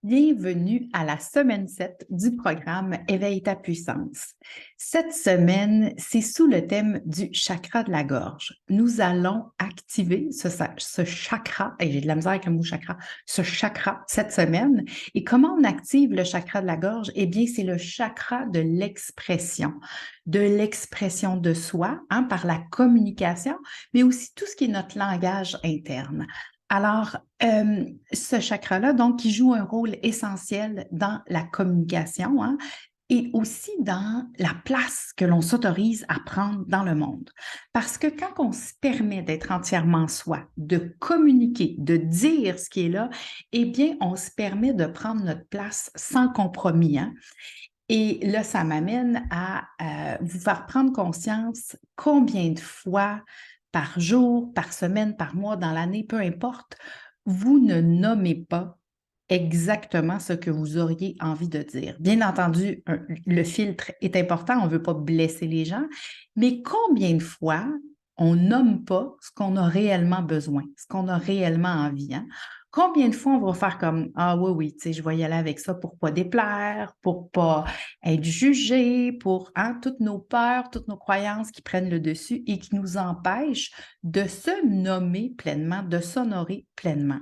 Bienvenue à la semaine 7 du programme Éveille ta puissance. Cette semaine, c'est sous le thème du chakra de la gorge. Nous allons activer ce chakra, et j'ai de la misère avec le mot chakra, ce chakra cette semaine. Et comment on active le chakra de la gorge? Eh bien, c'est le chakra de l'expression de soi, par la communication, mais aussi tout ce qui est notre langage interne. Alors, ce chakra-là, donc, qui joue un rôle essentiel dans la communication, et aussi dans la place que l'on s'autorise à prendre dans le monde. Parce que quand on se permet d'être entièrement soi, de communiquer, de dire ce qui est là, eh bien, on se permet de prendre notre place sans compromis. Et là, ça m'amène à vous faire prendre conscience combien de fois par jour, par semaine, par mois, dans l'année, peu importe, vous ne nommez pas exactement ce que vous auriez envie de dire. Bien entendu, le filtre est important, on ne veut pas blesser les gens, mais combien de fois on nomme pas ce qu'on a réellement besoin, ce qu'on a réellement envie, hein? Combien de fois on va faire comme ah oui, oui, tu sais, je vais y aller avec ça pour pas déplaire, pour pas être jugé, pour toutes nos peurs, toutes nos croyances qui prennent le dessus et qui nous empêchent de se nommer pleinement, de s'honorer pleinement.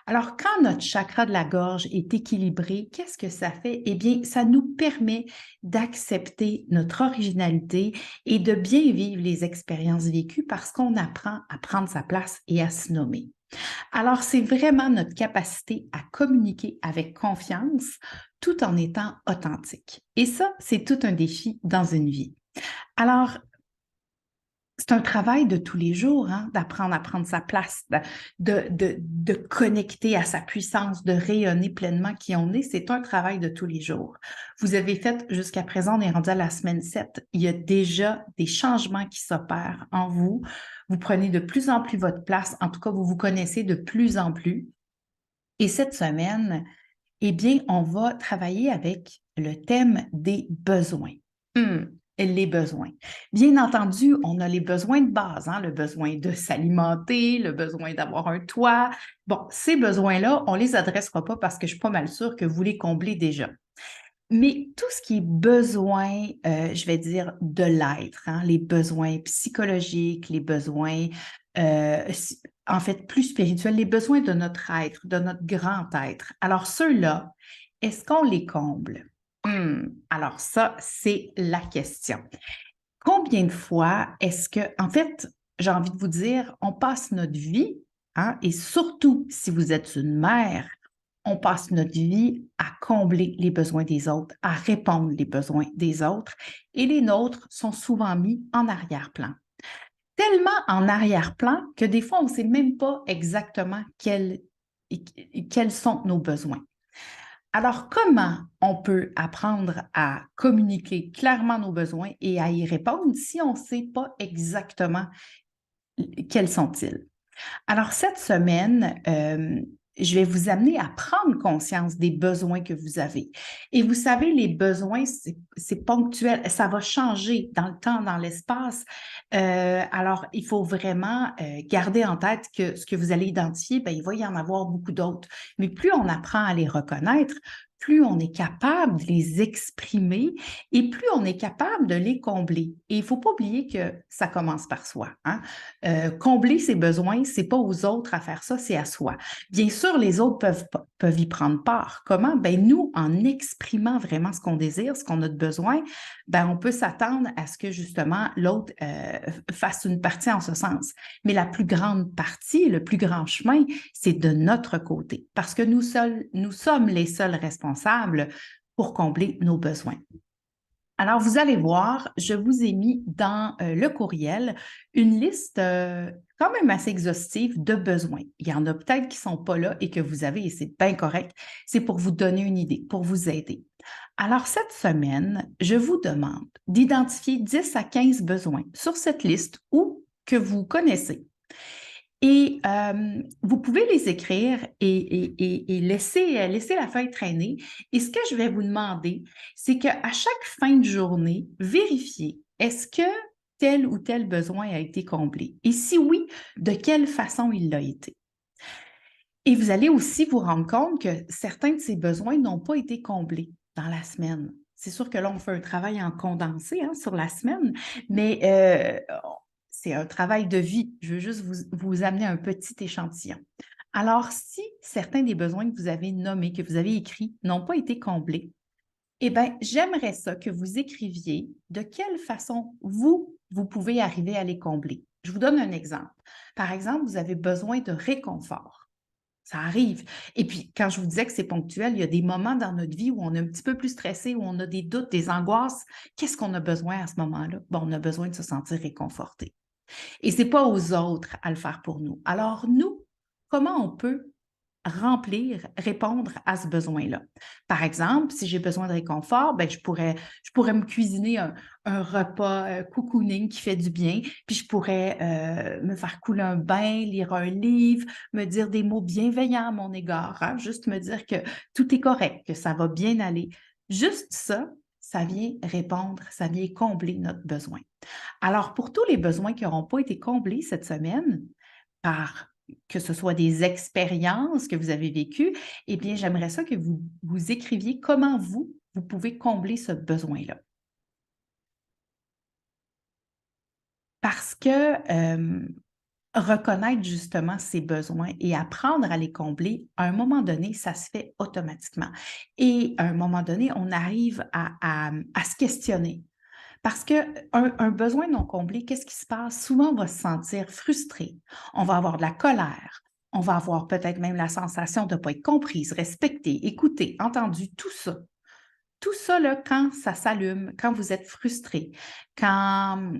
Alors, quand notre chakra de la gorge est équilibré, qu'est-ce que ça fait? Eh bien, ça nous permet d'accepter notre originalité et de bien vivre les expériences vécues parce qu'on apprend à prendre sa place et à se nommer. Alors, c'est vraiment notre capacité à communiquer avec confiance tout en étant authentique. Et ça, c'est tout un défi dans une vie. Alors, c'est un travail de tous les jours, d'apprendre à prendre sa place, de connecter à sa puissance, de rayonner pleinement qui on est. C'est un travail de tous les jours. Vous avez fait jusqu'à présent, on est rendu à la semaine 7. Il y a déjà des changements qui s'opèrent en vous. Vous prenez de plus en plus votre place. En tout cas, vous vous connaissez de plus en plus. Et cette semaine, eh bien, on va travailler avec le thème des besoins. Les besoins. Bien entendu, on a les besoins de base, le besoin de s'alimenter, le besoin d'avoir un toit. Bon, ces besoins-là, on ne les adressera pas parce que je suis pas mal sûre que vous les comblez déjà. Mais tout ce qui est besoin, je vais dire, de l'être, les besoins psychologiques, les besoins, en fait, plus spirituels, les besoins de notre être, de notre grand être. Alors, ceux-là, est-ce qu'on les comble? Alors ça, c'est la question. Combien de fois est-ce que, en fait, j'ai envie de vous dire, on passe notre vie, et surtout si vous êtes une mère, on passe notre vie à combler les besoins des autres, à répondre les besoins des autres, et les nôtres sont souvent mis en arrière-plan. Tellement en arrière-plan que des fois, on ne sait même pas exactement quels sont nos besoins. Alors, comment on peut apprendre à communiquer clairement nos besoins et à y répondre si on ne sait pas exactement quels sont-ils? Alors, cette semaine, je vais vous amener à prendre conscience des besoins que vous avez. Et vous savez, les besoins, c'est ponctuel, ça va changer dans le temps, dans l'espace. Alors, il faut vraiment garder en tête que ce que vous allez identifier, bien, il va y en avoir beaucoup d'autres. Mais plus on apprend à les reconnaître, plus on est capable de les exprimer et plus on est capable de les combler. Et il ne faut pas oublier que ça commence par soi. Combler ses besoins, c'est pas aux autres à faire ça, c'est à soi. Bien sûr, les autres peuvent y prendre part. Comment? Ben nous, en exprimant vraiment ce qu'on désire, ce qu'on a de besoin, ben on peut s'attendre à ce que justement l'autre fasse une partie en ce sens. Mais la plus grande partie, le plus grand chemin, c'est de notre côté, parce que nous sommes les seuls responsables pour combler nos besoins. Alors, vous allez voir, je vous ai mis dans le courriel une liste quand même assez exhaustive de besoins. Il y en a peut-être qui ne sont pas là et que vous avez, et c'est bien correct. C'est pour vous donner une idée, pour vous aider. Alors, cette semaine, je vous demande d'identifier 10 à 15 besoins sur cette liste ou que vous connaissez. Et vous pouvez les écrire et laisser la feuille traîner. Et ce que je vais vous demander, c'est qu'à chaque fin de journée, vérifiez, est-ce que tel ou tel besoin a été comblé? Et si oui, de quelle façon il l'a été? Et vous allez aussi vous rendre compte que certains de ces besoins n'ont pas été comblés dans la semaine. C'est sûr que là, on fait un travail en condensé hein, sur la semaine, mais c'est un travail de vie. Je veux juste vous amener un petit échantillon. Alors, si certains des besoins que vous avez nommés, que vous avez écrits, n'ont pas été comblés, eh bien, j'aimerais ça que vous écriviez de quelle façon vous pouvez arriver à les combler. Je vous donne un exemple. Par exemple, vous avez besoin de réconfort. Ça arrive. Et puis, quand je vous disais que c'est ponctuel, il y a des moments dans notre vie où on est un petit peu plus stressé, où on a des doutes, des angoisses. Qu'est-ce qu'on a besoin à ce moment-là? Bon, on a besoin de se sentir réconforté. Et ce n'est pas aux autres à le faire pour nous. Alors, nous, comment on peut répondre à ce besoin-là? Par exemple, si j'ai besoin de réconfort, ben, je pourrais me cuisiner un repas cocooning qui fait du bien, puis je pourrais me faire couler un bain, lire un livre, me dire des mots bienveillants à mon égard, hein, juste me dire que tout est correct, que ça va bien aller. Juste ça, ça vient répondre, ça vient combler notre besoin. Alors, pour tous les besoins qui n'auront pas été comblés cette semaine, par que ce soit des expériences que vous avez vécues, eh bien, j'aimerais ça que vous écriviez comment vous pouvez combler ce besoin-là. Parce que reconnaître justement ses besoins et apprendre à les combler, à un moment donné, ça se fait automatiquement. Et à un moment donné, on arrive à se questionner. Parce qu'un besoin non comblé, qu'est-ce qui se passe? Souvent, on va se sentir frustré, on va avoir de la colère, on va avoir peut-être même la sensation de ne pas être comprise, respectée, écoutée, entendue, tout ça. Tout ça, là, quand ça s'allume, quand vous êtes frustré, quand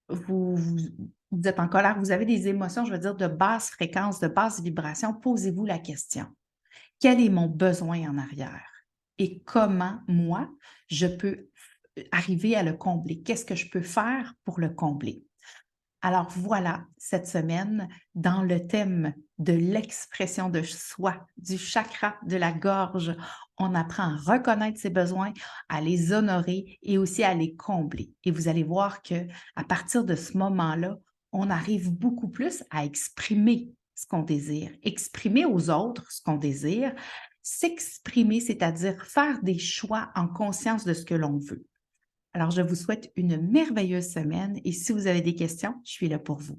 vous êtes en colère, vous avez des émotions, je veux dire, de basse fréquence, de basse vibration, posez-vous la question. Quel est mon besoin en arrière? Et comment, moi, je peux arriver à le combler? Qu'est-ce que je peux faire pour le combler? Alors voilà, cette semaine, dans le thème de l'expression de soi, du chakra de la gorge, on apprend à reconnaître ses besoins, à les honorer et aussi à les combler. Et vous allez voir que à partir de ce moment-là, on arrive beaucoup plus à exprimer ce qu'on désire, exprimer aux autres ce qu'on désire, s'exprimer, c'est-à-dire faire des choix en conscience de ce que l'on veut. Alors, je vous souhaite une merveilleuse semaine et si vous avez des questions, je suis là pour vous.